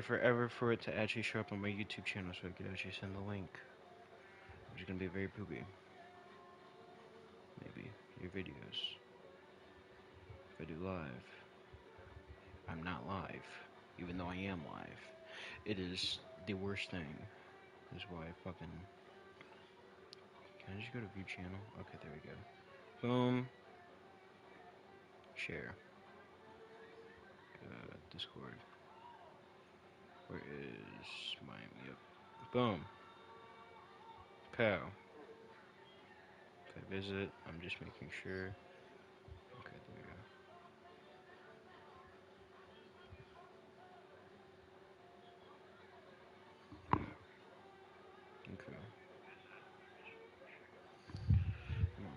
forever for it to actually show up on my YouTube channel so I could actually send the link. Which is gonna be very poopy. Maybe your videos. If I do live, I'm not live, even though I am live. It is the worst thing. That's why I fucking. Can I just go to view channel? Okay, there we go. Boom. Share. Discord. Where is my? Yep. Boom. Pow. If I visit, I'm just making sure. Okay, there we go. Okay. Come on.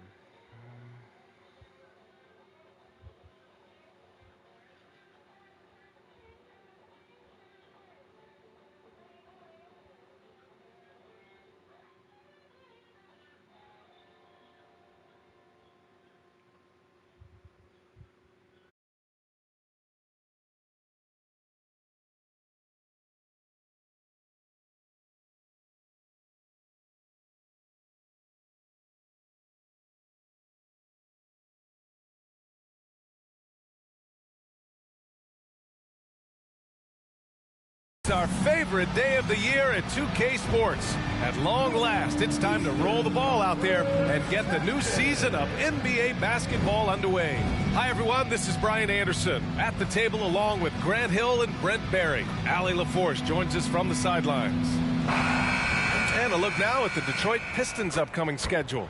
It's our favorite day of the year at 2K Sports. At long last, it's time to roll the ball out there and get the new season of NBA basketball underway. Hi, everyone. This is Brian Anderson at the table along with Grant Hill and Brent Barry. Allie LaForce joins us from the sidelines. And a look now at the Detroit Pistons' upcoming schedule.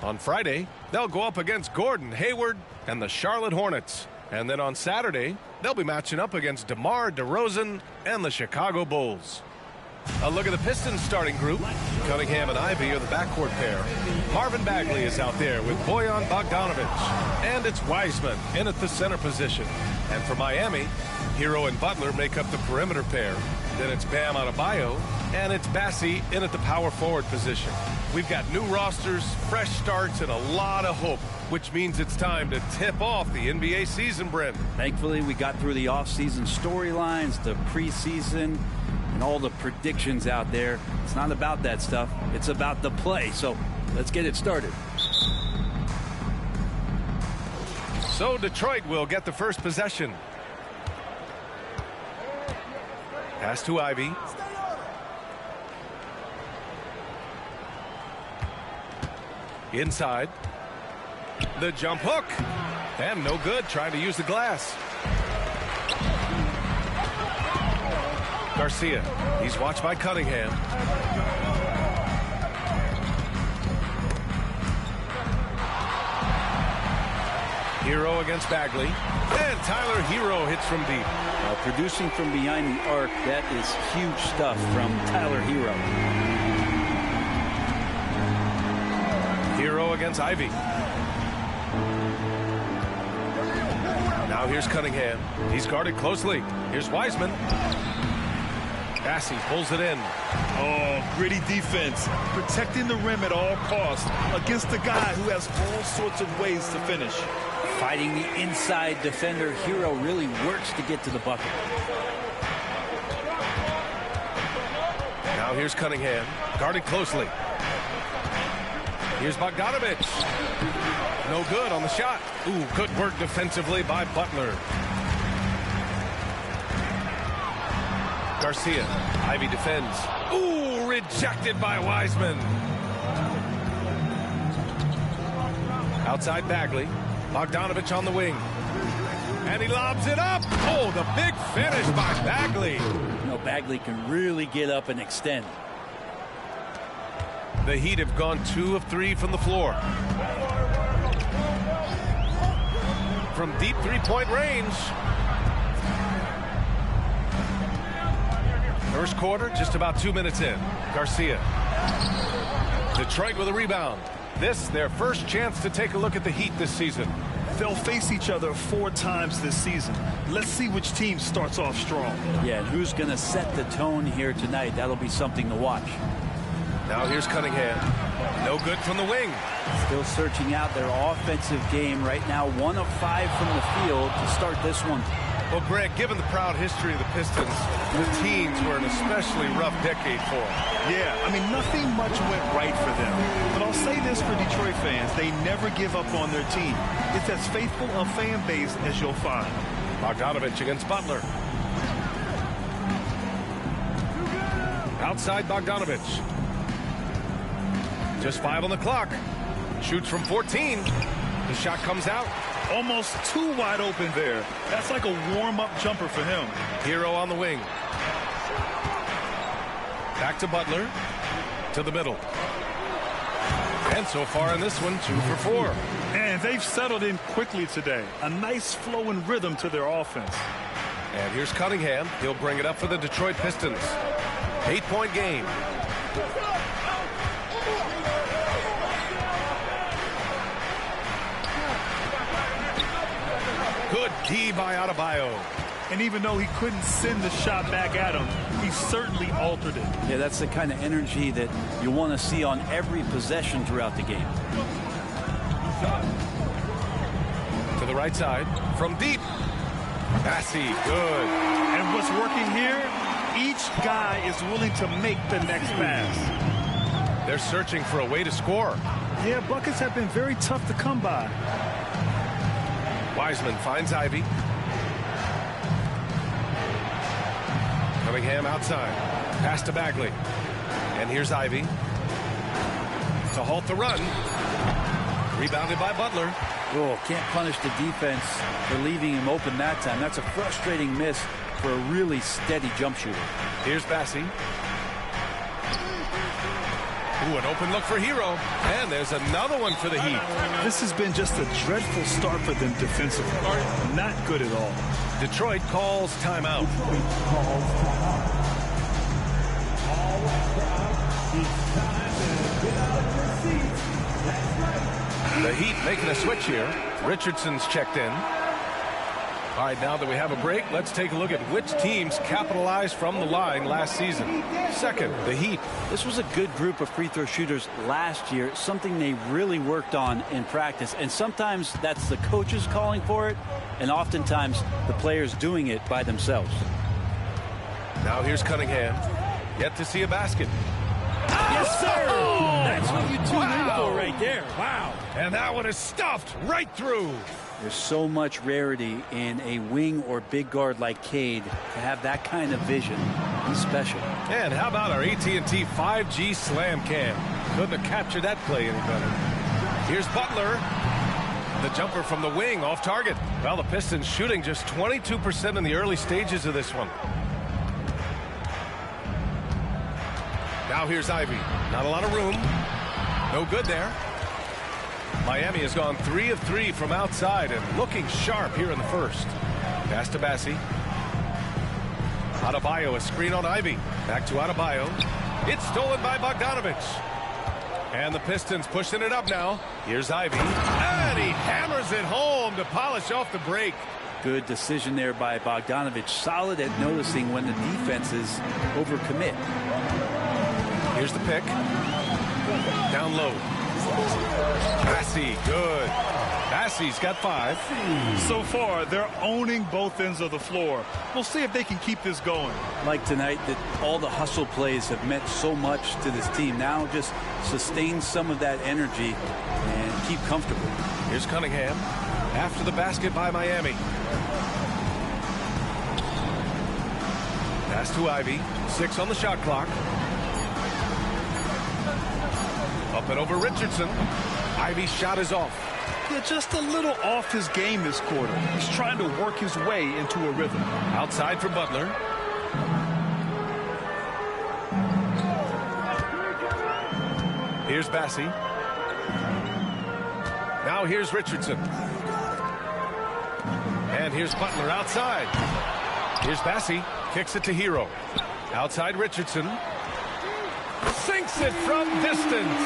On Friday, they'll go up against Gordon Hayward and the Charlotte Hornets. And then on Saturday, they'll be matching up against DeMar DeRozan and the Chicago Bulls. A look at the Pistons starting group. Cunningham and Ivy are the backcourt pair. Marvin Bagley is out there with Bojan Bogdanovic. And it's Wiseman in at the center position. And for Miami, Hero and Butler make up the perimeter pair. Then it's Bam Adebayo, and it's Bassie in at the power forward position. We've got new rosters, fresh starts, and a lot of hope, which means it's time to tip off the NBA season, Brent. Thankfully, we got through the off-season storylines, the preseason, and all the predictions out there. It's not about that stuff. It's about the play. So let's get it started. So Detroit will get the first possession. Pass to Ivy. Inside. The jump hook. And no good, trying to use the glass. Garcia. He's watched by Cunningham. Hero against Bagley. And Tyler Hero hits from deep. Producing from behind the arc, that is huge stuff from Tyler Hero. Hero against Ivy. Now here's Cunningham. He's guarded closely. Here's Wiseman. Bassie pulls it in. Oh, gritty defense. Protecting the rim at all costs against a guy who has all sorts of ways to finish. Fighting the inside defender, Hero really works to get to the bucket. Now here's Cunningham. Guarded closely. Here's Bogdanovic. No good on the shot. Ooh, good work defensively by Butler. Garcia. Ivy defends. Ooh, rejected by Wiseman. Outside Bagley. Bogdanovic on the wing. And he lobs it up. Oh, the big finish by Bagley. You know, Bagley can really get up and extend. The Heat have gone 2 of 3 from the floor. From deep three-point range. First quarter, just about 2 minutes in. Garcia. Detroit with a rebound. This, their first chance to take a look at the Heat this season. They'll face each other 4 times this season. Let's see which team starts off strong. Yeah, and who's going to set the tone here tonight? That'll be something to watch. Now here's Cunningham. No good from the wing. Still searching out their offensive game right now. 1 of 5 from the field to start this one. Well, Greg, given the proud history of the Pistons, the teens were an especially rough decade for them. Yeah, I mean, nothing much went right for them. But I'll say this for Detroit fans, they never give up on their team. It's as faithful a fan base as you'll find. Bogdanovich against Butler. Outside Bogdanovich. Just 5 on the clock. Shoots from 14. The shot comes out. Almost too wide open there. That's like a warm-up jumper for him. Hero on the wing. Back to Butler. To the middle. And so far in this one, 2 for 4. And they've settled in quickly today. A nice flow and rhythm to their offense. And here's Cunningham. He'll bring it up for the Detroit Pistons. 8-point game. Good D by Adebayo. And even though he couldn't send the shot back at him, he certainly altered it. Yeah, that's the kind of energy that you want to see on every possession throughout the game. To the right side. From deep. Bassey, good. And what's working here, each guy is willing to make the next pass. They're searching for a way to score. Yeah, buckets have been very tough to come by. Wiseman finds Ivy. Cunningham outside. Pass to Bagley. And here's Ivy. To halt the run. Rebounded by Butler. Oh, can't punish the defense for leaving him open that time. That's a frustrating miss for a really steady jump shooter. Here's Bassey. Ooh, an open look for Hero. And there's another one for the Heat. This has been just a dreadful start for them defensively. Not good at all. Detroit calls timeout. The Heat making a switch here. Richardson's checked in. All right, now that we have a break, let's take a look at which teams capitalized from the line last season. Second, the Heat. This was a good group of free throw shooters last year, something they really worked on in practice. And sometimes that's the coaches calling for it, and oftentimes the players doing it by themselves. Now here's Cunningham. Yet to see a basket. Yes, sir! That's what you tune in for right there. Wow. And that one is stuffed right through. There's so much rarity in a wing or big guard like Cade to have that kind of vision. He's special. And how about our AT&T 5G Slam Cam? Couldn't have captured that play any better. Here's Butler. The jumper from the wing off target. Well, the Pistons shooting just 22% in the early stages of this one. Now here's Ivy. Not a lot of room. No good there. Miami has gone 3 of 3 from outside and looking sharp here in the first. Pass to Bassey. Adebayo, a screen on Ivy. Back to Adebayo. It's stolen by Bogdanovich. And the Pistons pushing it up now. Here's Ivy. And he hammers it home to polish off the break. Good decision there by Bogdanovich. Solid at noticing when the defenses overcommit. Here's the pick. Down low. Bassey, good. Bassey's got 5. So far, they're owning both ends of the floor. We'll see if they can keep this going. Like tonight, that all the hustle plays have meant so much to this team. Now just sustain some of that energy and keep comfortable. Here's Cunningham. After the basket by Miami. Pass to Ivy. 6 on the shot clock. Up and over Richardson. Ivy's shot is off. Yeah, just a little off his game this quarter. He's trying to work his way into a rhythm. Outside for Butler. Here's Bassey. Now here's Richardson. And here's Butler outside. Here's Bassey. Kicks it to Hero. Outside Richardson. Sinks it from distance.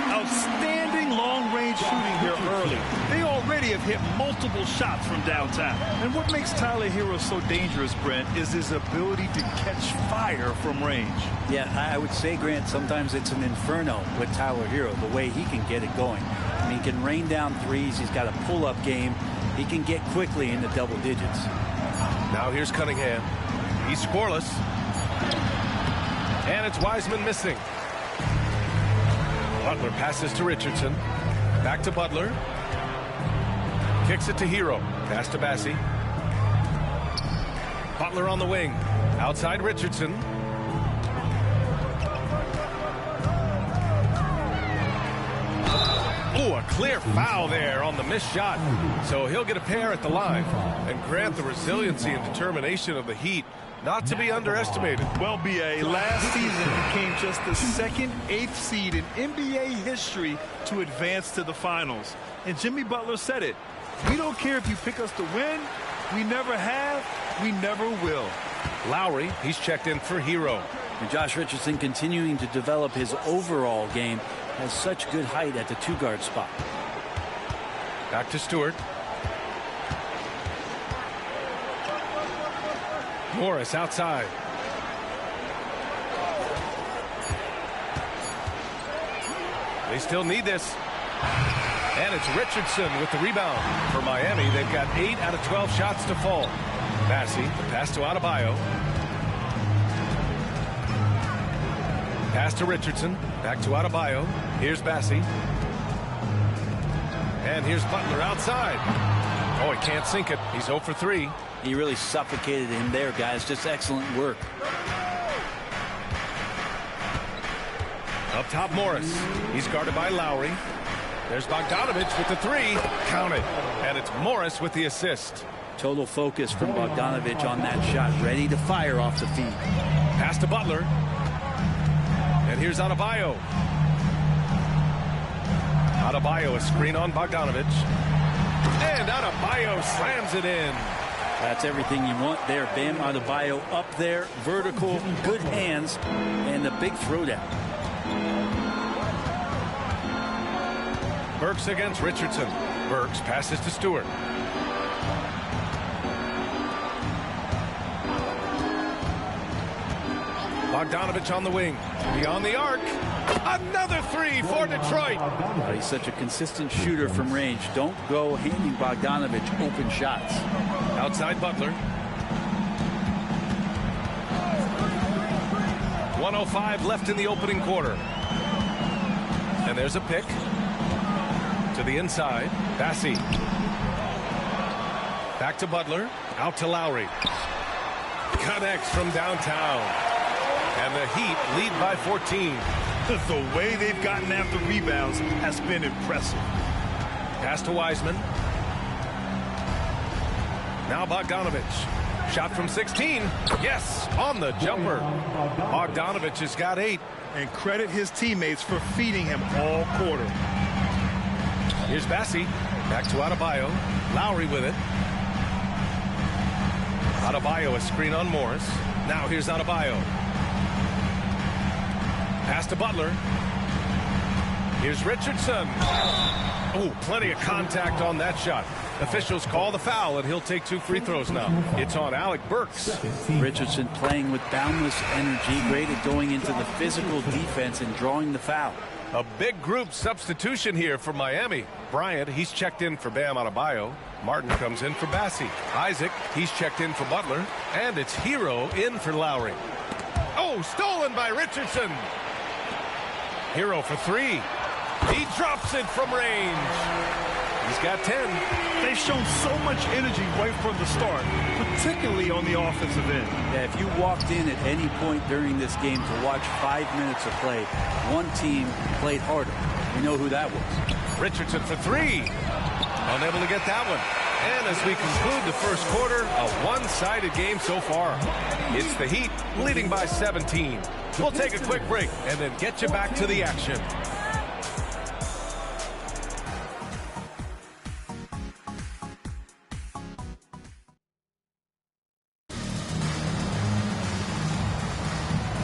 Outstanding long-range shooting here early. They already have hit multiple shots from downtown. And what makes Tyler Hero so dangerous, Brent, is his ability to catch fire from range. Yeah, I would say, Grant, sometimes it's an inferno with Tyler Hero, the way he can get it going. I mean, he can rain down threes. He's got a pull-up game. He can get quickly into double digits. Now here's Cunningham. He's scoreless. And it's Wiseman missing. Butler passes to Richardson. Back to Butler. Kicks it to Hero. Pass to Bassey. Butler on the wing. Outside Richardson. Oh, a clear foul there on the missed shot. So he'll get a pair at the line. And grant the resiliency and determination of the Heat not to be underestimated. Well, B.A., last season became just the second 8th seed in NBA history to advance to the finals. And Jimmy Butler said it. We don't care if you pick us to win. We never have. We never will. Lowry, he's checked in for Hero. And Josh Richardson, continuing to develop his overall game, has such good height at the 2-guard spot. Back to Stewart. Morris outside. They still need this. And it's Richardson with the rebound. For Miami, they've got 8 out of 12 shots to fall. Bassey, pass to Adebayo. Pass to Richardson. Back to Adebayo. Here's Bassey. And here's Butler outside. Oh, he can't sink it. He's 0 for 3. He really suffocated him there, guys. Just excellent work. Up top, Morris. He's guarded by Lowry. There's Bogdanovich with the 3. Count it. And it's Morris with the assist. Total focus from Bogdanovich on that shot. Ready to fire off the feet. Pass to Butler. And here's Adebayo. Adebayo, a screen on Bogdanovich. And Adebayo slams it in. That's everything you want there. Bam Adebayo up there. Vertical, good hands, and the big throwdown. Burks against Richardson. Burks passes to Stewart. Bogdanovich on the wing. Beyond the arc. Another 3 for Detroit. He's such a consistent shooter from range. Don't go handing Bogdanovich open shots. Outside Butler. 1:05 left in the opening quarter. And there's a pick. To the inside. Bassey. Back to Butler. Out to Lowry. Connects from downtown. And the Heat lead by 14. The way they've gotten after rebounds has been impressive. Pass to Wiseman. Now Bogdanovich. Shot from 16. Yes, on the jumper. Bogdanovich has got 8. And credit his teammates for feeding him all quarter. Here's Bassey. Back to Adebayo. Lowry with it. Adebayo, a screen on Morris. Now here's Adebayo. Pass to Butler. Here's Richardson. Oh, plenty of contact on that shot. Officials call the foul, and he'll take 2 free throws now. It's on Alec Burks. Richardson playing with boundless energy, great at going into the physical defense and drawing the foul. A big group substitution here for Miami. Bryant, he's checked in for Bam Adebayo. Martin comes in for Bassey. Isaac, he's checked in for Butler. And it's Hero in for Lowry. Oh, stolen by Richardson. Hero for 3. He drops it from range. He's got 10. They've shown so much energy right from the start, particularly on the offensive end. Yeah, if you walked in at any point during this game to watch 5 minutes of play, one team played harder. You know who that was. Richardson for 3. Unable to get that one. And as we conclude the first quarter, a one-sided game so far. It's the Heat leading by 17. We'll take a quick break and then get you back to the action.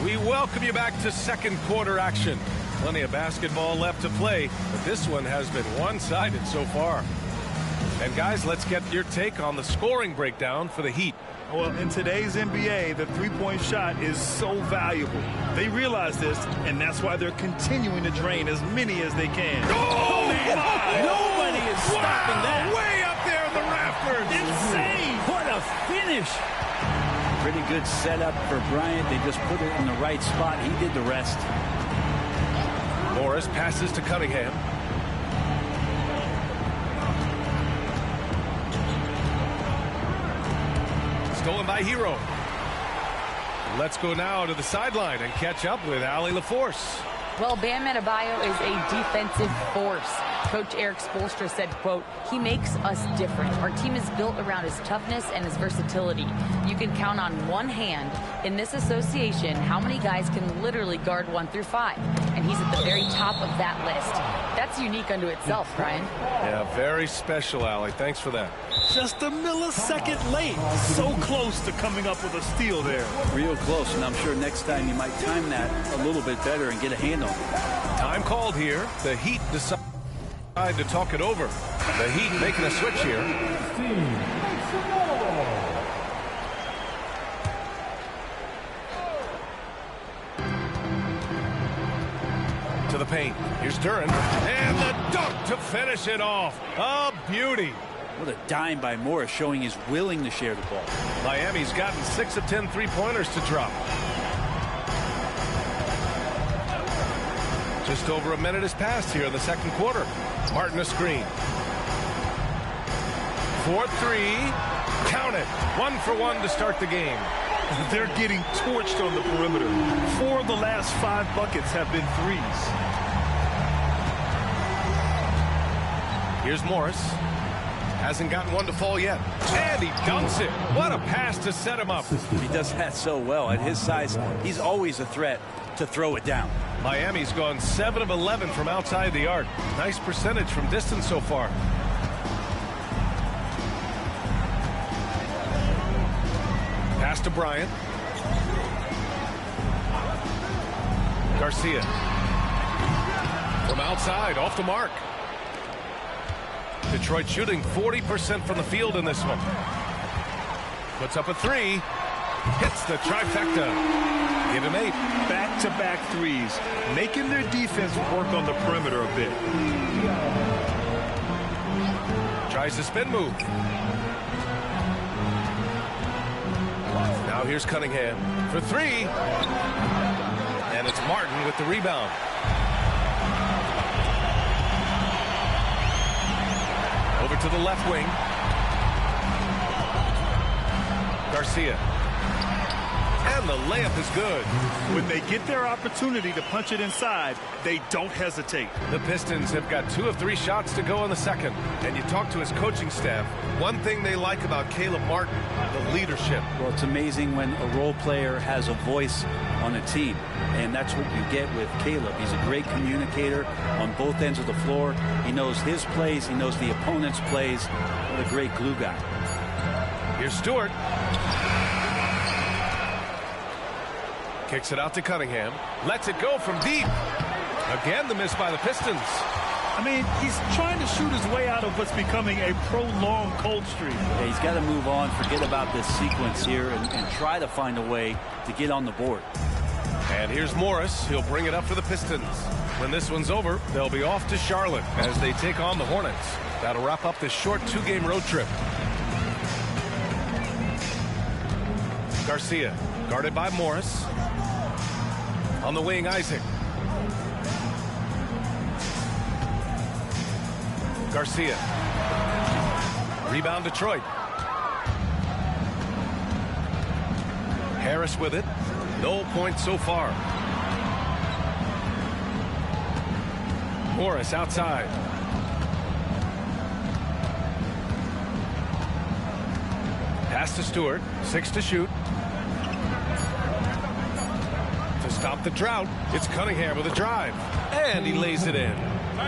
We welcome you back to second quarter action. Plenty of basketball left to play, but this one has been one-sided so far. And guys, let's get your take on the scoring breakdown for the Heat. Well, in today's NBA, the three-point shot is so valuable. They realize this, and that's why they're continuing to drain as many as they can. Oh, Nobody is stopping that. Way up there in the rafters. Insane. What a finish. Pretty good setup for Bryant. They just put it in the right spot. He did the rest. Morris passes to Cunningham. Stolen by Hero. Let's go now to the sideline and catch up with Allie LaForce. Well, Bam Adebayo is a defensive force. Coach Eric Spoelstra said, quote, "He makes us different. Our team is built around his toughness and his versatility. You can count on one hand in this association how many guys can literally guard 1 through 5. And he's at the very top of that list. That's unique unto itself, Brian." Yeah, very special, Allie. Thanks for that. Just a millisecond late. So close to coming up with a steal there. Real close, and I'm sure next time you might time that a little bit better and get a hand on it. Time called here. The Heat decide to talk it over. The Heat making a switch here. To the paint. Here's Duren. And the dunk to finish it off. A beauty. What a dime by Morris, showing he's willing to share the ball. Miami's gotten 6 of 10 three-pointers to drop. Just over a minute has passed here in the second quarter. Martin a screen. 4-3. Count it. 1 for 1 to start the game. They're getting torched on the perimeter. 4 of the last 5 buckets have been threes. Here's Morris. Hasn't gotten one to fall yet. And he dunks it. What a pass to set him up. He does that so well. At his size, he's always a threat to throw it down. Miami's gone 7 of 11 from outside the arc. Nice percentage from distance so far. Pass to Bryant. Garcia. From outside, off the mark. Detroit shooting 40% from the field in this one. Puts up a 3. Hits the trifecta. Give him 8. Back-to-back threes, making their defense work on the perimeter a bit. Tries the spin move. Now here's Cunningham for 3. And it's Martin with the rebound. Over to the left wing. Garcia. And the layup is good. When they get their opportunity to punch it inside, they don't hesitate. The Pistons have got 2 of 3 shots to go in the second. And you talk to his coaching staff, one thing they like about Caleb Martin, the leadership. Well, it's amazing when a role player has a voice on a team. And that's what you get with Caleb. He's a great communicator on both ends of the floor. He knows his plays. He knows the opponent's plays. What a great glue guy. Here's Stewart. Kicks it out to Cunningham. Lets it go from deep. Again, the miss by the Pistons. I mean, he's trying to shoot his way out of what's becoming a prolonged cold streak. Yeah, he's got to move on, forget about this sequence here, and try to find a way to get on the board. And here's Morris. He'll bring it up for the Pistons. When this one's over, they'll be off to Charlotte as they take on the Hornets. That'll wrap up this short 2-game road trip. Garcia, guarded by Morris. On the wing, Isaac. Garcia. Rebound, Detroit. Harris with it. No points so far. Morris outside. Pass to Stewart. 6 to shoot. To stop the drought, it's Cunningham with a drive. And he lays it in.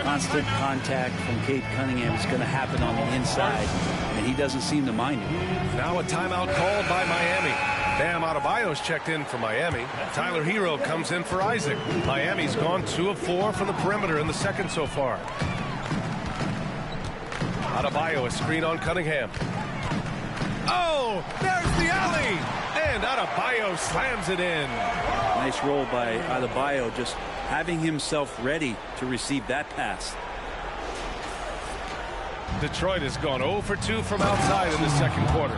Constant contact from Cade Cunningham is going to happen on the inside, and he doesn't seem to mind it. Now a timeout called by Miami. Bam Adebayo's checked in for Miami. Tyler Hero comes in for Isaac. Miami's gone 2 of 4 from the perimeter in the second so far. Adebayo, a screen on Cunningham. Oh, there's the alley! And Adebayo slams it in. Nice roll by Adebayo, just having himself ready to receive that pass. Detroit has gone 0 for 2 from outside in the second quarter.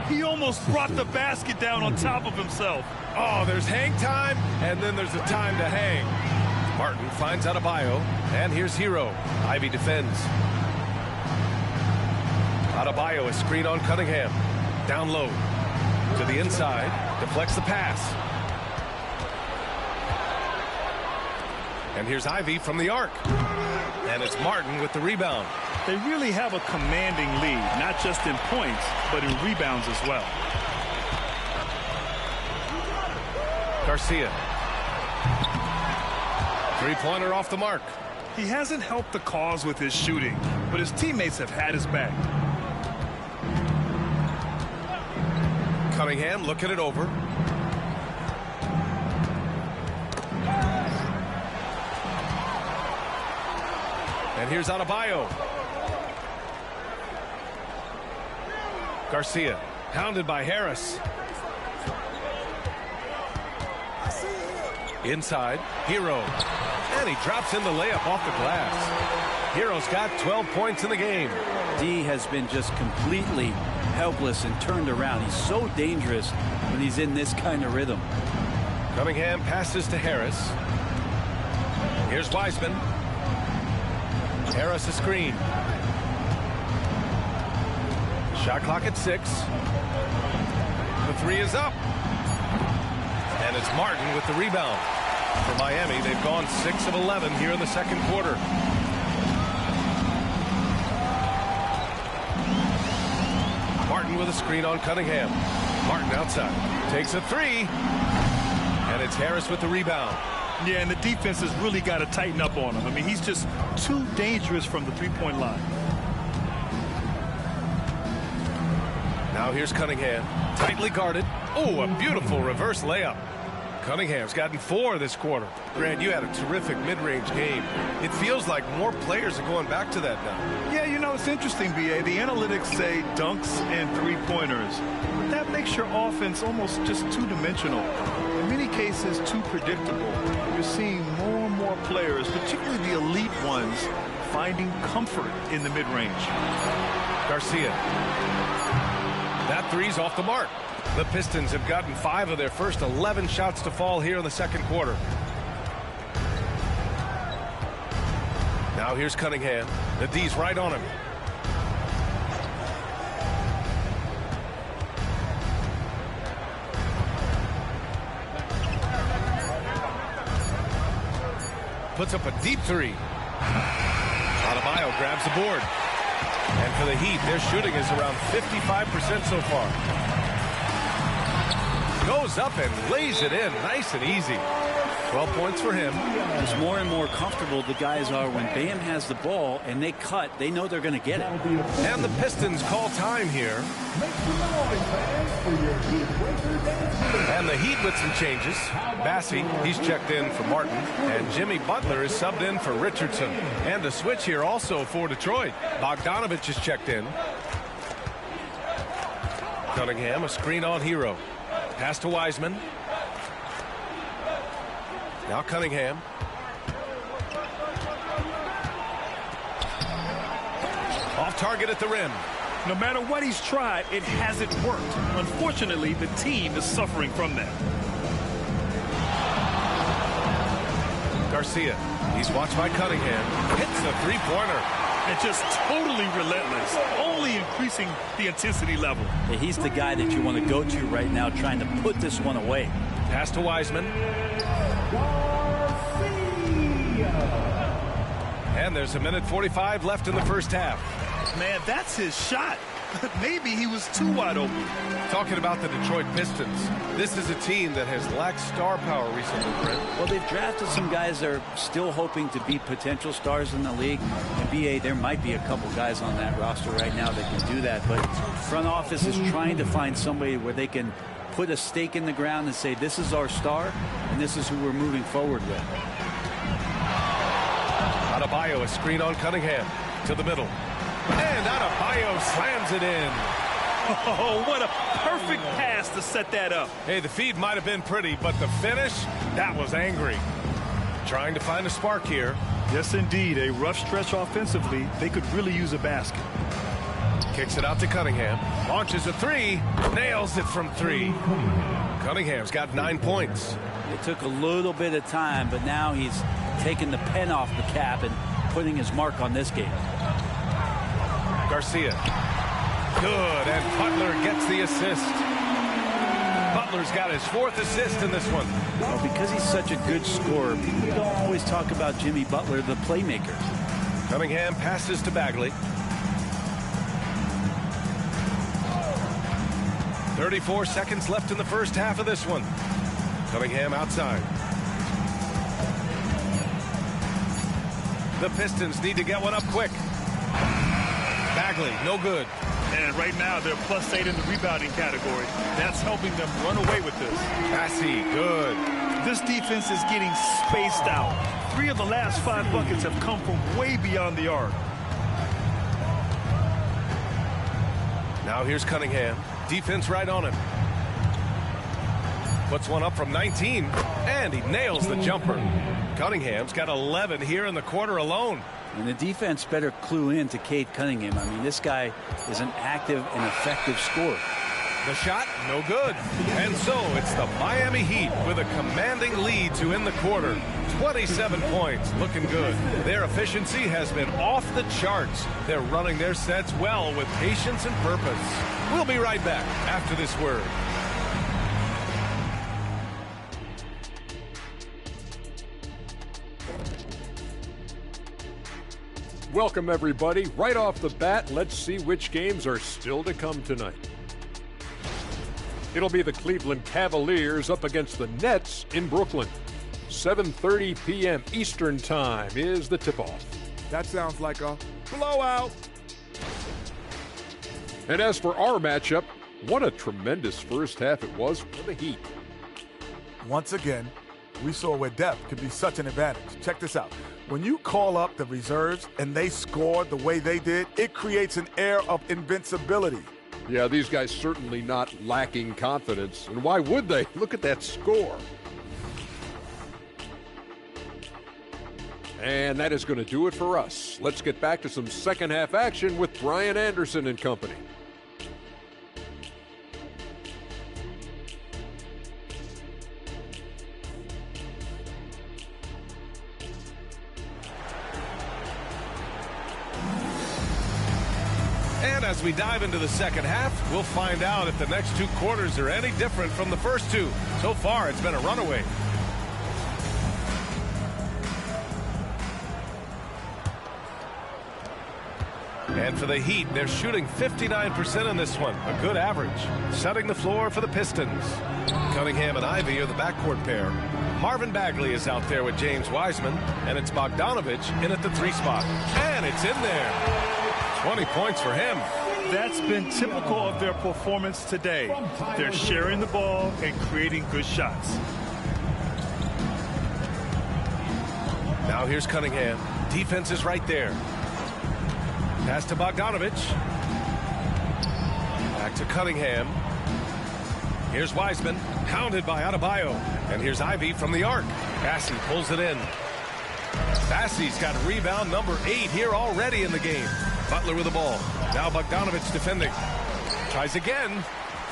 He almost brought the basket down on top of himself. Oh, there's hang time, and then there's a time to hang. Martin finds Adebayo, and here's Hero. Ivy defends. Adebayo, a screen on Cunningham. Down low. To the inside. Deflects the pass. And here's Ivy from the arc. And it's Martin with the rebound. They really have a commanding lead, not just in points, but in rebounds as well. Garcia. Three-pointer off the mark. He hasn't helped the cause with his shooting, but his teammates have had his back. Cunningham looking it over. And here's Adebayo. Garcia pounded by Harris. Inside, Hero. And he drops in the layup off the glass. Hero's got 12 points in the game. D has been just completely helpless and turned around. He's so dangerous when he's in this kind of rhythm. Cunningham passes to Harris. Here's Wiseman. Harris a screen. Shot clock at 6. The three is up. And it's Martin with the rebound. For Miami, they've gone 6 of 11 here in the second quarter. Martin with a screen on Cunningham. Martin outside. Takes a three. And it's Harris with the rebound. Yeah, and the defense has really got to tighten up on him. I mean, he's just too dangerous from the three-point line. Now here's Cunningham. Tightly guarded. Oh, a beautiful reverse layup. Cunningham's gotten 4 this quarter. Grant, you had a terrific mid-range game. It feels like more players are going back to that now. Yeah, you know, it's interesting, B.A. The analytics say dunks and three-pointers. But that makes your offense almost just two-dimensional. In many cases, too predictable. You're seeing more and more players, particularly the elite ones, finding comfort in the mid-range. Garcia. That three's off the mark. The Pistons have gotten 5 of their first 11 shots to fall here in the second quarter. Now here's Cunningham. The D's right on him. Puts up a deep three. Adebayo grabs the board. And for the Heat, their shooting is around 55% so far. Goes up and lays it in nice and easy. 12 points for him. As more and more comfortable the guys are when Bam has the ball and they cut, they know they're going to get it. And the Pistons call time here. And the Heat with some changes. Bassey, he's checked in for Martin. And Jimmy Butler is subbed in for Richardson. And a switch here also for Detroit. Bogdanovich is checked in. Cunningham, a screen on Hero. Pass to Wiseman. Now Cunningham. Off target at the rim. No matter what he's tried, it hasn't worked. Unfortunately, the team is suffering from that. Garcia. He's watched by Cunningham. Hits the three-pointer. And just totally relentless, only increasing the intensity level. Yeah, he's the guy that you want to go to right now, trying to put this one away. Pass to Wiseman. And there's 1:45 left in the first half. Man, that's his shot. Maybe he was too wide open. Talking about the Detroit Pistons, this is a team that has lacked star power recently, Brent. Well, they've drafted some guys that are still hoping to be potential stars in the league. And BA, there might be a couple guys on that roster right now that can do that. But front office is trying to find somebody where they can put a stake in the ground and say, this is our star, and this is who we're moving forward with. Adebayo, a screen on Cunningham to the middle. And Adebayo slams it in. Oh, what a perfect pass to set that up. Hey, the feed might have been pretty, but the finish, that was angry. Trying to find a spark here. Yes, indeed. A rough stretch offensively. They could really use a basket. Kicks it out to Cunningham. Launches a three. Nails it from three. Cunningham's got 9 points. It took a little bit of time, but now he's taking the pen off the cap and putting his mark on this game. Garcia. Good, and Butler gets the assist. Butler's got his 4th assist in this one. Well, because he's such a good scorer, people don't always talk about Jimmy Butler, the playmaker. Cunningham passes to Bagley. 34 seconds left in the first half of this one. Cunningham outside. The Pistons need to get one up quick. Bagley, no good. And right now, they're +8 in the rebounding category. That's helping them run away with this. Bassey, good. This defense is getting spaced out. 3 of the last 5 buckets have come from way beyond the arc. Now here's Cunningham. Defense right on him. Puts one up from 19, and he nails the jumper. Cunningham's got 11 here in the quarter alone. And the defense better clue in to Cade Cunningham. I mean, this guy is an active and effective scorer. The shot, no good. And so it's the Miami Heat with a commanding lead to end the quarter. 27 points, looking good. Their efficiency has been off the charts. They're running their sets well with patience and purpose. We'll be right back after this word. Welcome, everybody. Right off the bat, let's see which games are still to come tonight. It'll be the Cleveland Cavaliers up against the Nets in Brooklyn. 7:30 p.m. Eastern Time is the tip-off. That sounds like a blowout. And as for our matchup, what a tremendous first half it was for the Heat. Once again, we saw where depth could be such an advantage. Check this out. When you call up the reserves and they score the way they did, it creates an air of invincibility. Yeah, these guys certainly not lacking confidence. And why would they? Look at that score. And that is going to do it for us. Let's get back to some second half action with Brian Anderson and company. And as we dive into the second half, we'll find out if the next 2 quarters are any different from the first 2. So far, it's been a runaway. And for the Heat, they're shooting 59% in this one, a good average. Setting the floor for the Pistons. Cunningham and Ivy are the backcourt pair. Marvin Bagley is out there with James Wiseman, and it's Bogdanovich in at the 3 spot. And it's in there. 20 points for him. That's been typical of their performance today. They're sharing the ball and creating good shots. Now here's Cunningham. Defense is right there. Pass to Bogdanovich. Back to Cunningham. Here's Wiseman, pounded by Adebayo. And here's Ivy from the arc. Bassey pulls it in. Bassey's got rebound number 8 here already in the game. Butler with the ball. Now Bogdanovich defending. Tries again.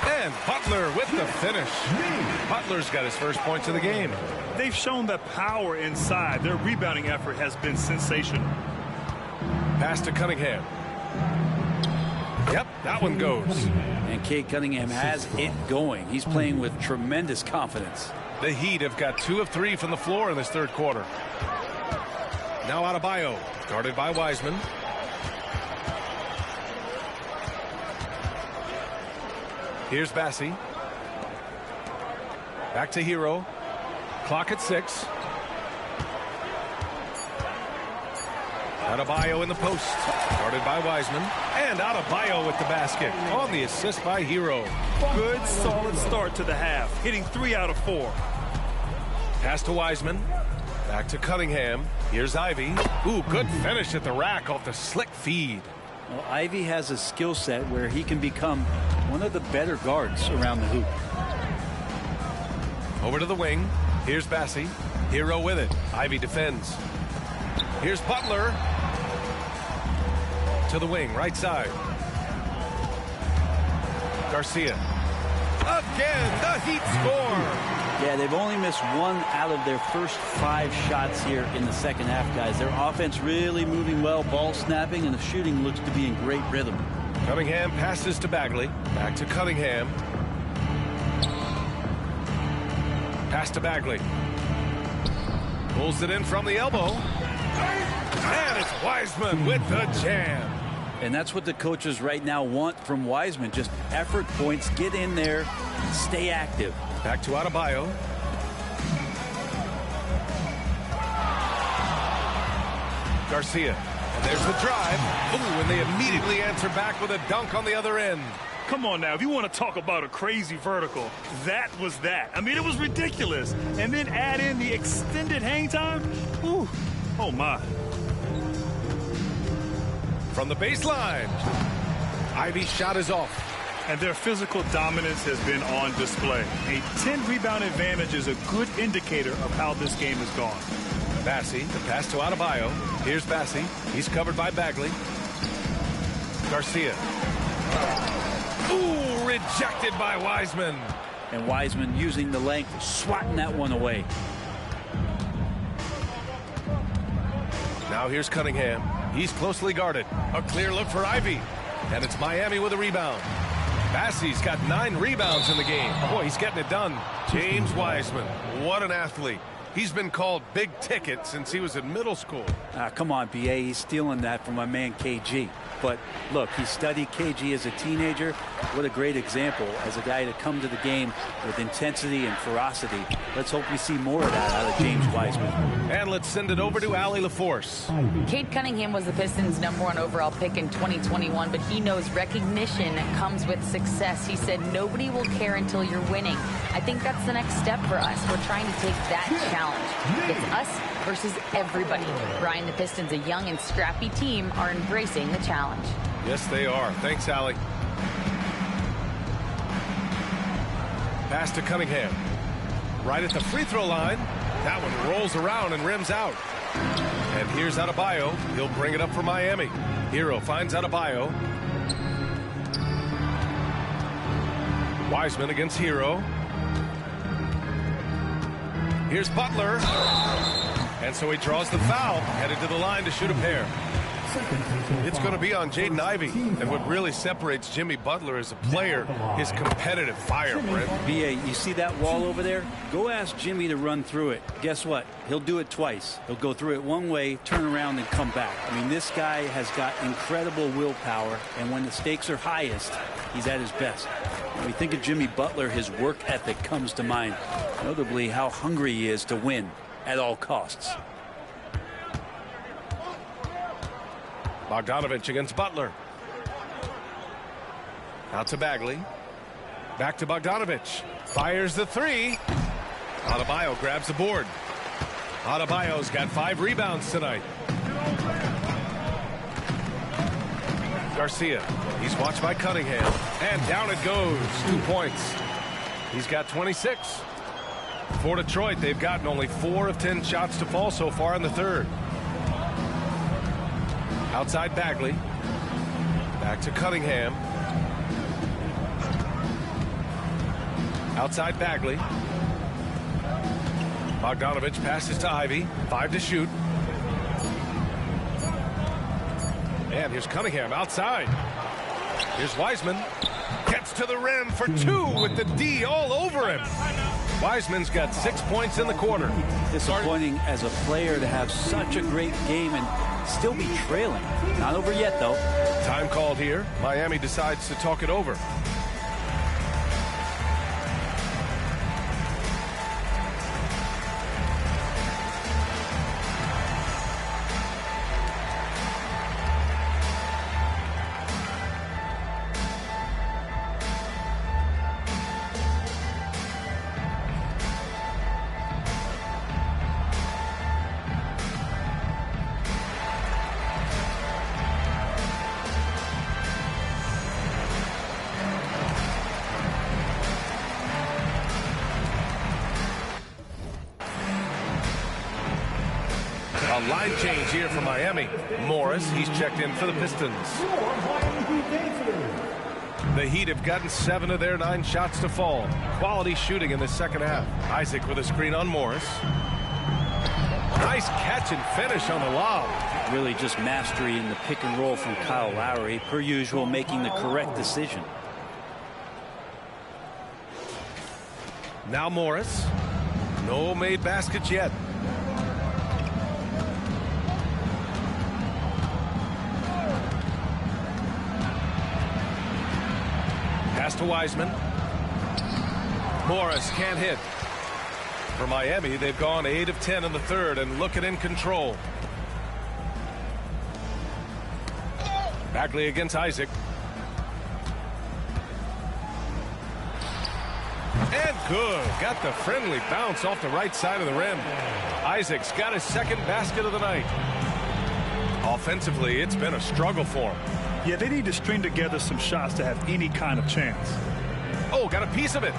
And Butler with the finish. Butler's got his first points of the game. They've shown that power inside. Their rebounding effort has been sensational. Pass to Cunningham. Yep, that one goes. And Cade Cunningham has it going. He's playing with tremendous confidence. The Heat have got 2 of 3 from the floor in this third quarter. Now Adebayo, guarded by Wiseman. Here's Bassey. Back to Hero. Clock at 6. Adebayo in the post. Guarded by Wiseman. And Adebayo with the basket. On the assist by Hero. Good, solid start to the half. Hitting 3 out of 4. Pass to Wiseman. Back to Cunningham. Here's Ivy. Ooh, good finish at the rack off the slick feed. Well, Ivy has a skill set where he can become one of the better guards around the hoop. Over to the wing. Here's Bassey. Hero with it. Ivy defends. Here's Butler. To the wing, right side. Garcia. Again, the Heat score. Yeah, they've only missed 1 out of their first 5 shots here in the second half, guys. Their offense really moving well, ball snapping, and the shooting looks to be in great rhythm. Cunningham passes to Bagley. Back to Cunningham. Pass to Bagley. Pulls it in from the elbow. And it's Wiseman with the jam. And that's what the coaches right now want from Wiseman. Just effort points, get in there, stay active. Back to Adebayo. Garcia. And there's the drive. Ooh, and they immediately answer back with a dunk on the other end. Come on now, if you want to talk about a crazy vertical, that was that. I mean, it was ridiculous. And then add in the extended hang time. Ooh, oh my. From the baseline, Ivy's shot is off. And their physical dominance has been on display. A 10-rebound advantage is a good indicator of how this game has gone. Bassey, the pass to Adebayo. Here's Bassey. He's covered by Bagley. Garcia. Ooh, rejected by Wiseman. And Wiseman using the length, swatting that one away. Now here's Cunningham. He's closely guarded. A clear look for Ivy. And it's Miami with a rebound. Bassey's got 9 rebounds in the game. Boy, he's getting it done. James Wiseman, what an athlete. He's been called big ticket since he was in middle school. Come on, B.A. He's stealing that from my man KG. But look, he studied KG as a teenager. What a great example as a guy to come to the game with intensity and ferocity. Let's hope we see more of that out of James Wiseman. And let's send it over to Allie LaForce. Cade Cunningham was the Pistons' #1 overall pick in 2021, but he knows recognition comes with success. He said, nobody will care until you're winning. I think that's the next step for us. We're trying to take that challenge. It's us versus everybody. Brian, the Pistons, a young and scrappy team, are embracing the challenge. Yes, they are. Thanks, Allie. Pass to Cunningham. Right at the free throw line. That one rolls around and rims out. And here's Adebayo. He'll bring it up for Miami. Hero finds Adebayo. Wiseman against Hero. Here's Butler. And so he draws the foul, headed to the line to shoot a pair. It's going to be on Jaden Ivey. And what really separates Jimmy Butler as a player, his competitive fire, Brent. B.A., you see that wall over there? Go ask Jimmy to run through it. Guess what? He'll do it twice. He'll go through it one way, turn around, and come back. I mean, this guy has got incredible willpower, and when the stakes are highest, he's at his best. When we think of Jimmy Butler, his work ethic comes to mind, notably how hungry he is to win at all costs. Bogdanovich against Butler. Out to Bagley. Back to Bogdanovich. Fires the 3. Adebayo grabs the board. Adebayo's got 5 rebounds tonight. Garcia. He's watched by Cunningham. And down it goes. 2 points. He's got 26. For Detroit, they've gotten only 4 of 10 shots to fall so far in the third. Outside Bagley. Back to Cunningham. Outside Bagley. Bogdanovich passes to Ivy. 5 to shoot. And here's Cunningham outside. Here's Wiseman. Gets to the rim for 2 with the D all over him. Wiseman's got 6 points in the quarter. Disappointing as a player to have such a great game and still be trailing. Not over yet, though. Time called here. Miami decides to talk it over. A line change here for Miami. Morris, he's checked in for the Pistons. The Heat have gotten 7 of their 9 shots to fall. Quality shooting in the second half. Isaac with a screen on Morris. Nice catch and finish on the lob. Really just mastery in the pick and roll from Kyle Lowry. Per usual, making the correct decision. Now Morris. No made baskets yet. Pass to Wiseman. Morris can't hit. For Miami, they've gone 8 of 10 in the third and looking in control. Bagley against Isaac. And good. Got the friendly bounce off the right side of the rim. Isaac's got his second basket of the night. Offensively, it's been a struggle for him. Yeah, they need to string together some shots to have any kind of chance. Oh, got a piece of it.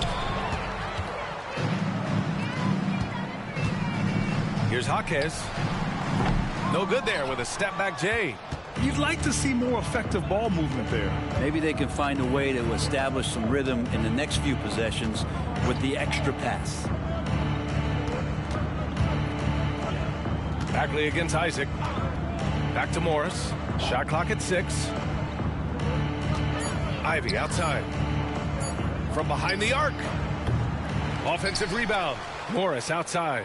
Here's Jaquez. No good there with a step back J. You'd like to see more effective ball movement there. Maybe they can find a way to establish some rhythm in the next few possessions with the extra pass. Bagley against Isaac. Back to Morris. Shot clock at 6. Ivy outside. From behind the arc. Offensive rebound. Morris outside.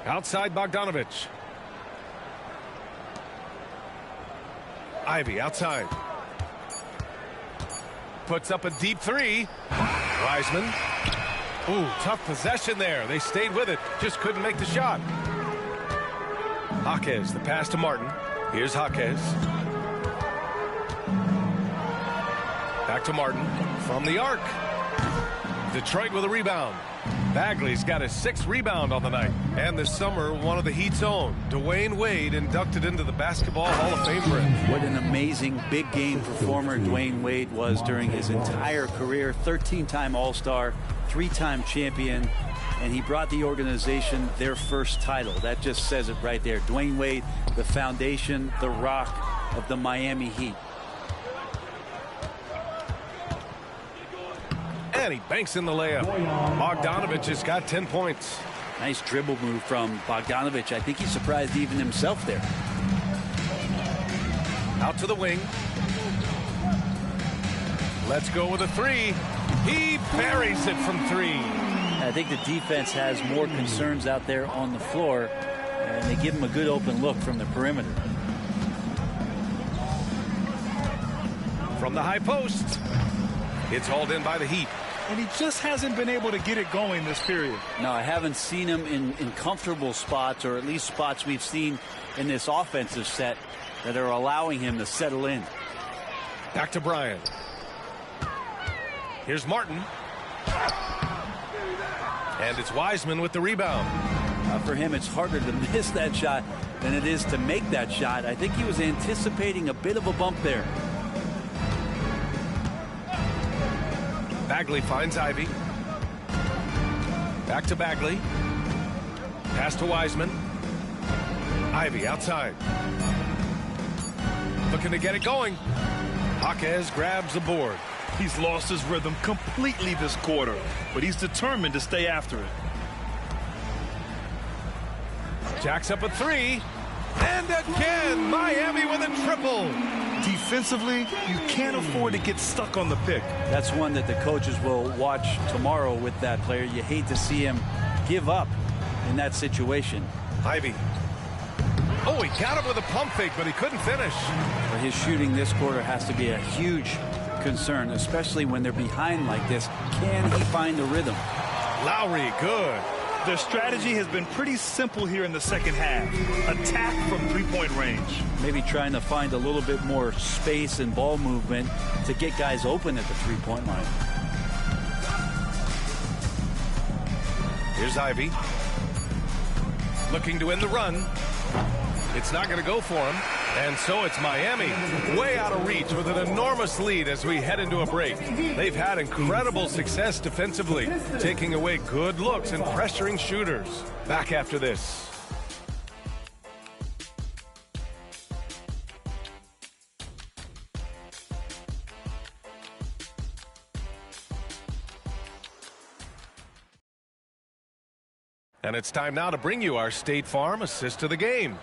Outside Bogdanovich. Ivy outside. Puts up a deep 3. Wiseman. Ooh, tough possession there. They stayed with it. Just couldn't make the shot. Jaquez, the pass to Martin. Here's Jaquez. Back to Martin. From the arc. Detroit with a rebound. Bagley's got his 6th rebound on the night. And this summer, one of the Heat's own, Dwayne Wade, inducted into the Basketball Hall of Fame. What an amazing big game performer Dwayne Wade was during his entire career. 13-time All-Star, 3-time champion, and he brought the organization their first title. That just says it right there. Dwayne Wade, the foundation, the rock of the Miami Heat. And he banks in the layup. Bogdanovich has got 10 points. Nice dribble move from Bogdanovich. I think he surprised even himself there. Out to the wing. Let's go with a 3. He buries it from 3. I think the defense has more concerns out there on the floor, and they give him a good open look from the perimeter. From the high post. It's hauled in by the Heat. And he just hasn't been able to get it going this period. No, I haven't seen him in comfortable spots, or at least spots we've seen in this offensive set that are allowing him to settle in. Back to Bryant. Here's Martin. And it's Wiseman with the rebound. For him, it's harder to miss that shot than it is to make that shot. I think he was anticipating a bit of a bump there. Bagley finds Ivy. Back to Bagley. Pass to Wiseman. Ivy outside. Looking to get it going. Jaquez grabs the board. He's lost his rhythm completely this quarter, but he's determined to stay after it. Jacks up a 3. And again, Miami with a triple. Defensively, you can't afford to get stuck on the pick. That's one that the coaches will watch tomorrow with that player. You hate to see him give up in that situation. Ivy. Oh, he got him with a pump fake, but he couldn't finish. But his shooting this quarter has to be a huge concern, especially when they're behind like this. Can he find the rhythm? Lowry, good. Their strategy has been pretty simple here in the second half. Attack from three-point range. Maybe trying to find a little bit more space and ball movement to get guys open at the three-point line. Here's Ivy. Looking to end the run. It's not going to go for him. And so it's Miami way out of reach with an enormous lead as we head into a break. They've had incredible success defensively, taking away good looks and pressuring shooters. Back after this. And it's time now to bring you our State Farm assist of the game.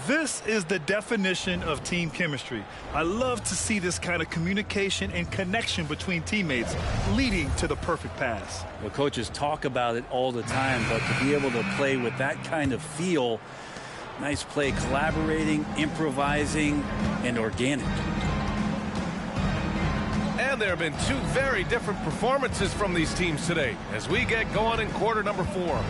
This is the definition of team chemistry. I love to see this kind of communication and connection between teammates leading to the perfect pass. Well, coaches talk about it all the time, but to be able to play with that kind of feel, nice play, collaborating, improvising, and organic. And there have been two very different performances from these teams today as we get going in quarter number 4.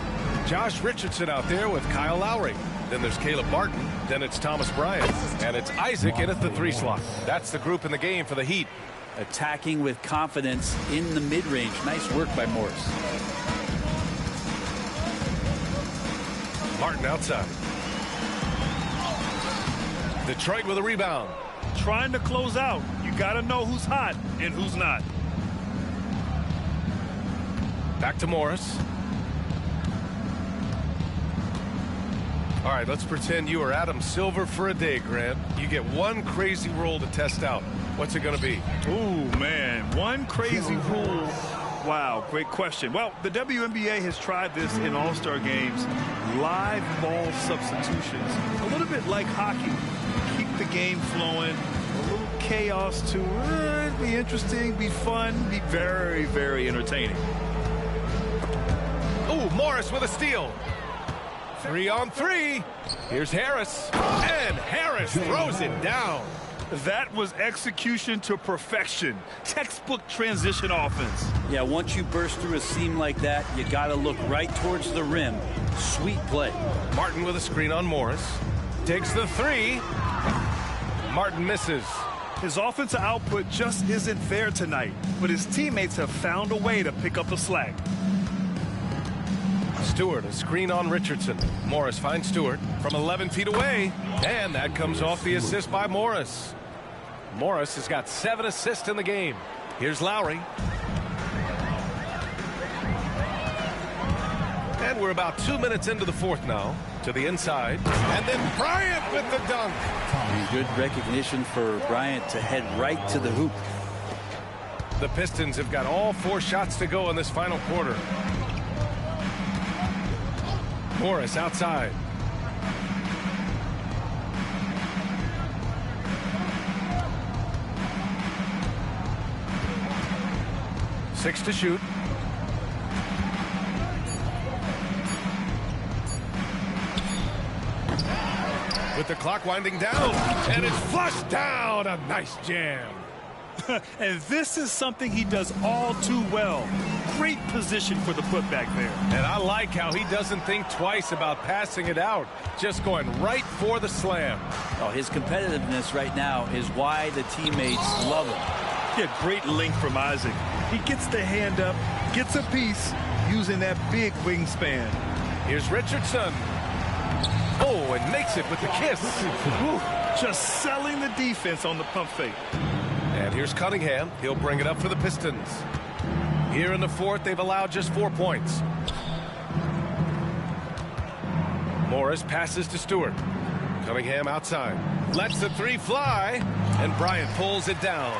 Josh Richardson out there with Kyle Lowry. Then there's Caleb Martin. Then it's Thomas Bryant. And it's Isaac in at the 3 slot. That's the group in the game for the Heat. Attacking with confidence in the mid-range. Nice work by Morris. Martin outside. Detroit with a rebound. Trying to close out. You got to know who's hot and who's not. Back to Morris. All right, let's pretend you are Adam Silver for a day, Grant. You get one crazy rule to test out. What's it going to be? Ooh, man, one crazy rule. Wow, great question. Well, the WNBA has tried this in all-star games. Live ball substitutions. A little bit like hockey. Keep the game flowing. A little chaos to it. Be interesting, be fun, be very, very entertaining. Ooh, Morris with a steal. 3 on 3. Here's Harris. And Harris throws it down. That was execution to perfection. Textbook transition offense. Yeah, once you burst through a seam like that, you got to look right towards the rim. Sweet play. Martin with a screen on Morris. Takes the 3. Martin misses. His offensive output just isn't there tonight, but his teammates have found a way to pick up the slack. Stewart, a screen on Richardson. Morris finds Stewart from 11 feet away, and that comes off the assist by Morris. Morris has got 7 assists in the game. Here's Lowry. And we're about 2 minutes into the 4th now. To the inside. And then Bryant with the dunk. Good recognition for Bryant to head right to the hoop. The Pistons have got all 4 shots to go in this final quarter. Morris outside. Six to shoot. With the clock winding down, and it's flushed down. A nice jam. And this is something he does all too well. Great position for the putback there. And I like how he doesn't think twice about passing it out. Just going right for the slam. Oh, his competitiveness right now is why the teammates love him. Yeah, great length from Isaac. He gets the hand up, gets a piece, using that big wingspan. Here's Richardson. Oh, and makes it with the kiss. Ooh, just selling the defense on the pump fake. And here's Cunningham. He'll bring it up for the Pistons. Here in the 4th, they've allowed just 4 points. Morris passes to Stewart. Cunningham outside. Lets the 3 fly, and Bryant pulls it down.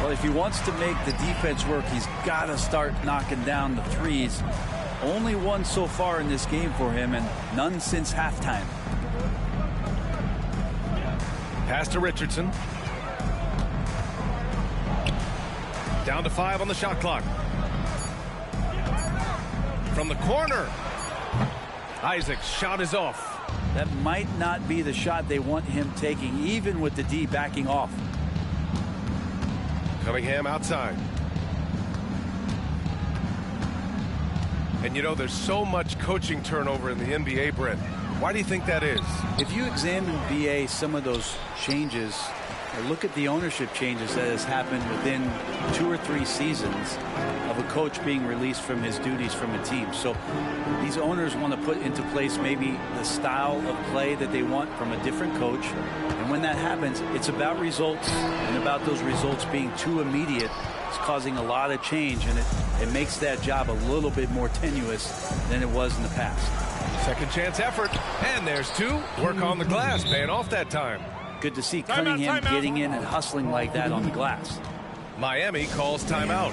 Well, if he wants to make the defense work, he's got to start knocking down the 3s. Only 1 so far in this game for him, and none since halftime. Pass to Richardson. Down to 5 on the shot clock. From the corner. Isaac's shot is off. That might not be the shot they want him taking, even with the D backing off. Cunningham outside. And you know, there's so much coaching turnover in the NBA, Brent. Why do you think that is? If you examine, BA, some of those changes, or look at the ownership changes that has happened within 2 or 3 seasons of a coach being released from his duties from a team. So these owners want to put into place maybe the style of play that they want from a different coach. And when that happens, it's about results, and about those results being too immediate. It's causing a lot of change, and it makes that job a little bit more tenuous than it was in the past. Second chance effort, and there's 2. Work on the glass, paying off that time. Good to see Cunningham getting in and hustling like that on the glass. Miami calls timeout.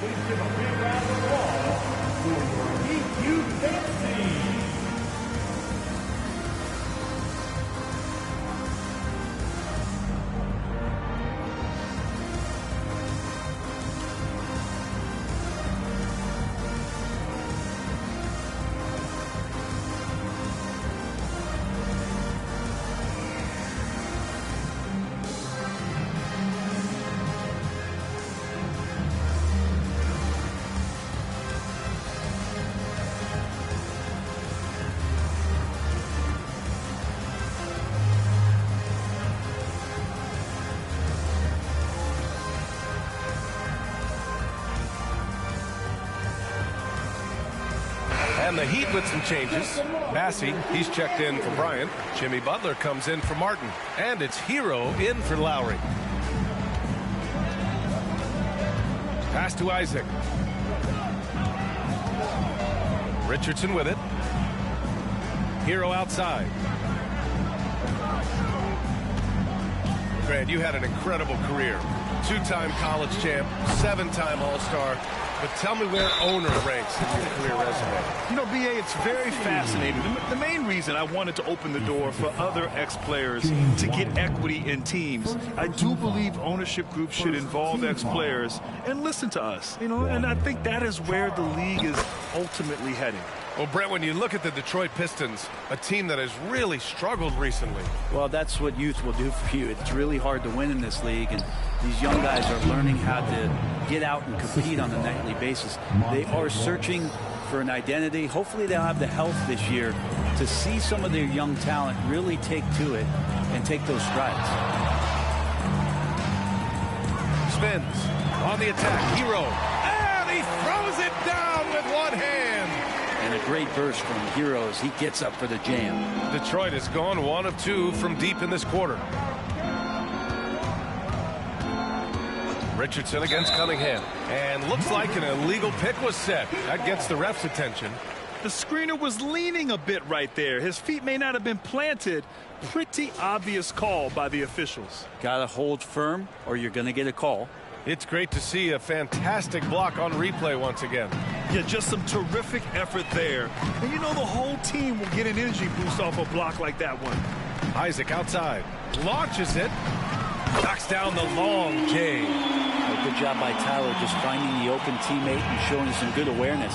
the Heat with some changes. Massey, he's checked in for Bryant. Jimmy Butler comes in for Martin. And it's Hero in for Lowry. Pass to Isaac. Richardson with it. Hero outside. Grant, you had an incredible career. 2-time college champ, 7-time All-Star. But tell me where owner ranks in your career resume. You know, B.A., it's very fascinating. The main reason I wanted to open the door for other ex-players to get equity in teams, I do believe ownership groups should involve ex-players and listen to us. You know, and I think that is where the league is ultimately heading. Well, Brett, when you look at the Detroit Pistons, a team that has really struggled recently. Well, that's what youth will do for you. It's really hard to win in this league, and these young guys are learning how to get out and compete on a nightly basis. They are searching for an identity. Hopefully they'll have the health this year to see some of their young talent really take to it and take those strides. Spins on the attack. Hero. And he throws it down with one hand. And a great burst from Hero as he gets up for the jam. Detroit has gone 1 of 2 from deep in this quarter. Richardson against Cunningham. And looks like an illegal pick was set. That gets the ref's attention. The screener was leaning a bit right there. His feet may not have been planted. Pretty obvious call by the officials. Gotta hold firm or you're gonna get a call. It's great to see a fantastic block on replay once again. Yeah, just some terrific effort there. And you know the whole team will get an energy boost off a block like that one. Isaac outside. Launches it. Knocks down the long J. Good job by Tyler just finding the open teammate and showing some good awareness.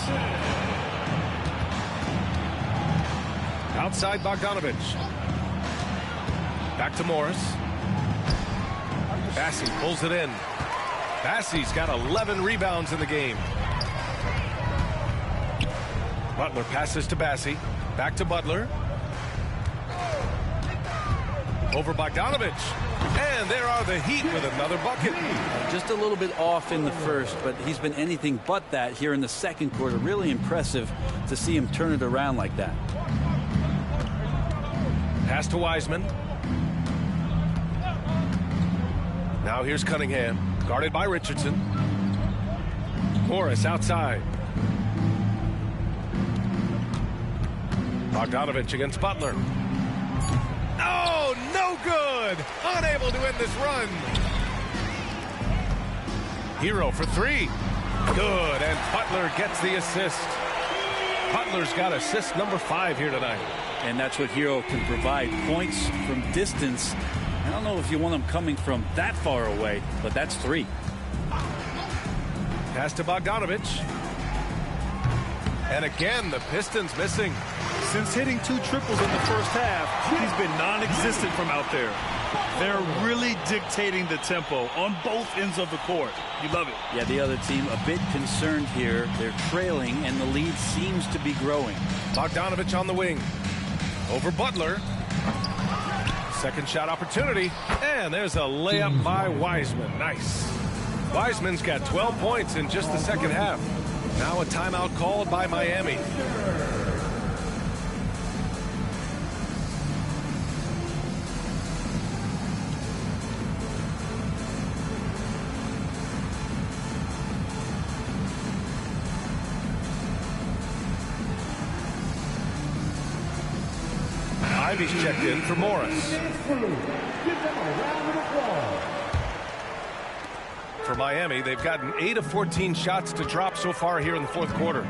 Outside Bogdanovich. Back to Morris. Bassey pulls it in. Bassey's got 11 rebounds in the game. Butler passes to Bassey. Back to Butler. Over Bogdanovich. And there are the Heat with another bucket. Just a little bit off in the first, but he's been anything but that here in the second quarter. Really impressive to see him turn it around like that. Pass to Wiseman. Now here's Cunningham, guarded by Richardson. Morris outside. Bogdanovich against Butler. Oh, no good! Unable to end this run. Hero for 3. Good, and Butler gets the assist. Butler's got assist number 5 here tonight. And that's what Hero can provide. Points from distance. I don't know if you want him coming from that far away, but that's 3. Pass to Bogdanovich. And again, the Pistons missing. Since hitting 2 triples in the first half, he's been non-existent from out there. They're really dictating the tempo on both ends of the court. You love it. Yeah, the other team a bit concerned here. They're trailing, and the lead seems to be growing. Bogdanovich on the wing. Over Butler. Second shot opportunity. And there's a layup by Wiseman. Nice. Wiseman's got 12 points in just the second half. Now a timeout called by Miami. Ivy's checked in for Morris. For Miami, they've gotten 8 of 14 shots to drop so far here in the fourth quarter.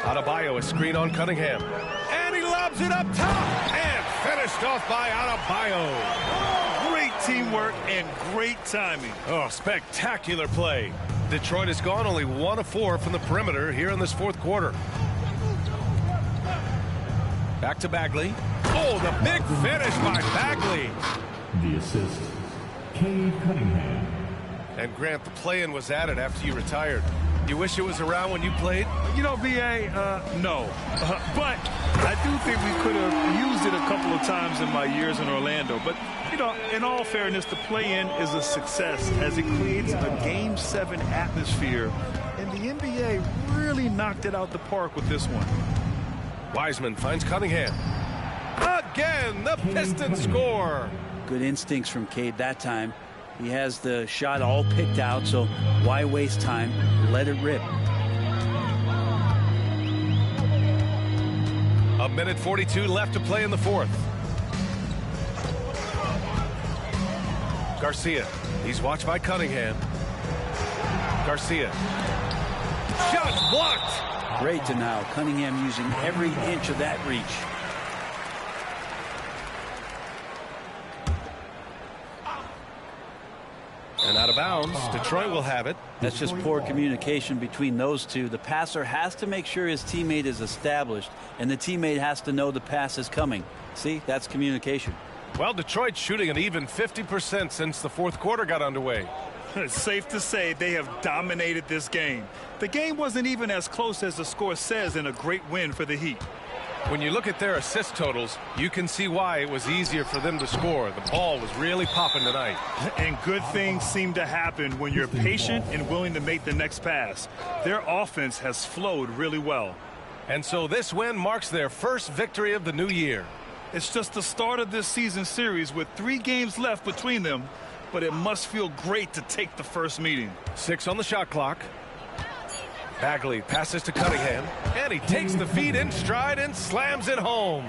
Adebayo, a screen on Cunningham. And he lobs it up top. And finished off by Adebayo. Great teamwork and great timing. Oh, spectacular play. Detroit has gone only 1 of 4 from the perimeter here in this fourth quarter. Back to Bagley. Oh, the big finish by Bagley. The assist, Cade Cunningham. And Grant, the play-in was added after you retired. You wish it was around when you played? You know, B.A., no. But I do think we could have used it a couple of times in my years in Orlando. But, you know, in all fairness, the play-in is a success as it creates a Game 7 atmosphere. And the NBA really knocked it out the park with this one. Wiseman finds Cunningham. Again, the Pistons score. Good instincts from Cade that time. He has the shot all picked out, so why waste time? Let it rip. A minute 42 left to play in the fourth. Garcia. He's watched by Cunningham. Garcia. Shot blocked. Great to now. Cunningham using every inch of that reach. And out of bounds. Detroit will have it. That's just poor communication between those two. The passer has to make sure his teammate is established, and the teammate has to know the pass is coming. See, that's communication. Well, Detroit's shooting an even 50% since the fourth quarter got underway. It's safe to say they have dominated this game. The game wasn't even as close as the score says in a great win for the Heat. When you look at their assist totals, you can see why it was easier for them to score. The ball was really popping tonight. And good things seem to happen when you're patient and willing to make the next pass. Their offense has flowed really well. And so this win marks their first victory of the new year. It's just the start of this season series with 3 games left between them, but it must feel great to take the first meeting. 6 on the shot clock. Bagley passes to Cunningham, and he takes the feed in stride and slams it home.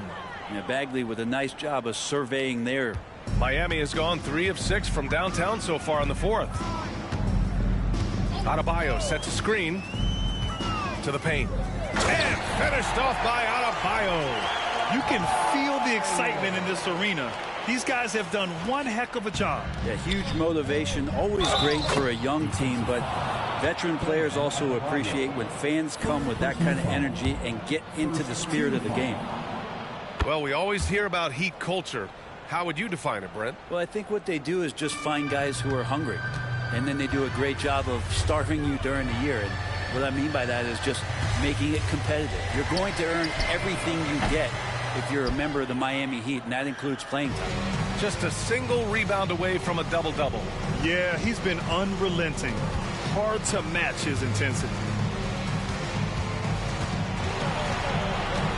Yeah, Bagley with a nice job of surveying there. Miami has gone 3 of 6 from downtown so far in the fourth. Adebayo sets a screen to the paint. And finished off by Adebayo. You can feel the excitement in this arena. These guys have done one heck of a job. Yeah, huge motivation, always great for a young team, but veteran players also appreciate when fans come with that kind of energy and get into the spirit of the game. Well, we always hear about Heat culture. How would you define it, Brent? Well, I think what they do is just find guys who are hungry, and then they do a great job of starving you during the year. And what I mean by that is just making it competitive. You're going to earn everything you get if you're a member of the Miami Heat, and that includes playing time. Just a single rebound away from a double-double. Yeah, he's been unrelenting. Hard to match his intensity.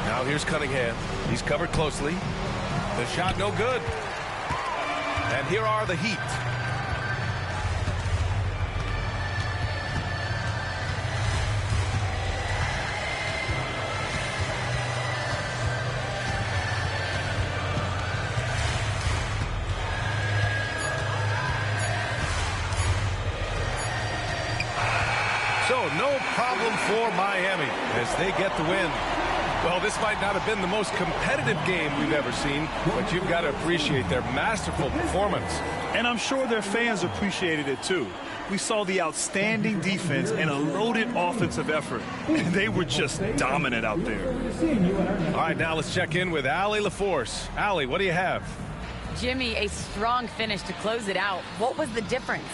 Now here's Cunningham. He's covered closely. The shot no good. And here are the Heat. So no problem for Miami as they get the win. Well, this might not have been the most competitive game we've ever seen, but you've got to appreciate their masterful performance. And I'm sure their fans appreciated it too. We saw the outstanding defense and a loaded offensive effort. They were just dominant out there. All right, now let's check in with Allie LaForce. Allie, what do you have? Jimmy, a strong finish to close it out. What was the difference?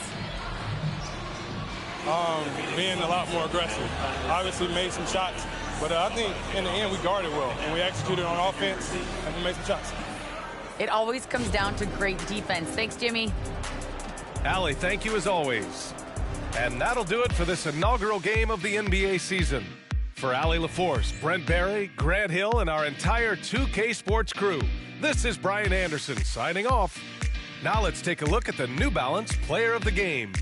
Being a lot more aggressive. Obviously made some shots, but I think in the end we guarded well and we executed on offense and we made some shots. It always comes down to great defense. Thanks, Jimmy. Allie, thank you as always. And that'll do it for this inaugural game of the NBA season. For Allie LaForce, Brent Barry, Grant Hill, and our entire 2K Sports crew, this is Brian Anderson signing off. Now let's take a look at the New Balance Player of the Game.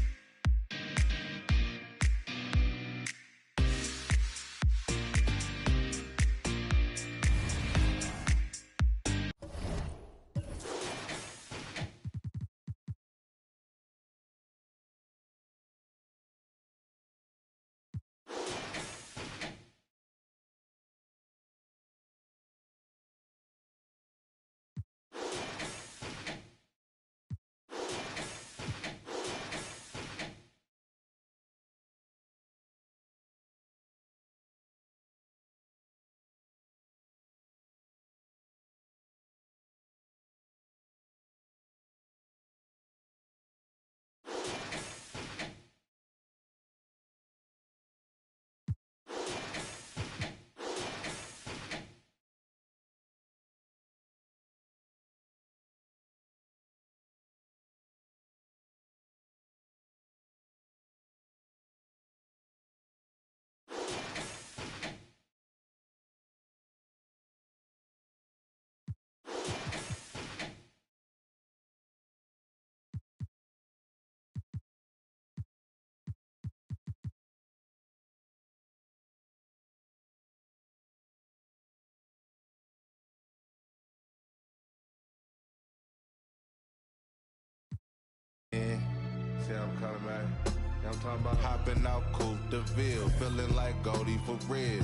See how I'm coming, man? You know what I'm talking about? Hopping out Coupe de Ville, feeling like Goldie for real.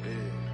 Yeah.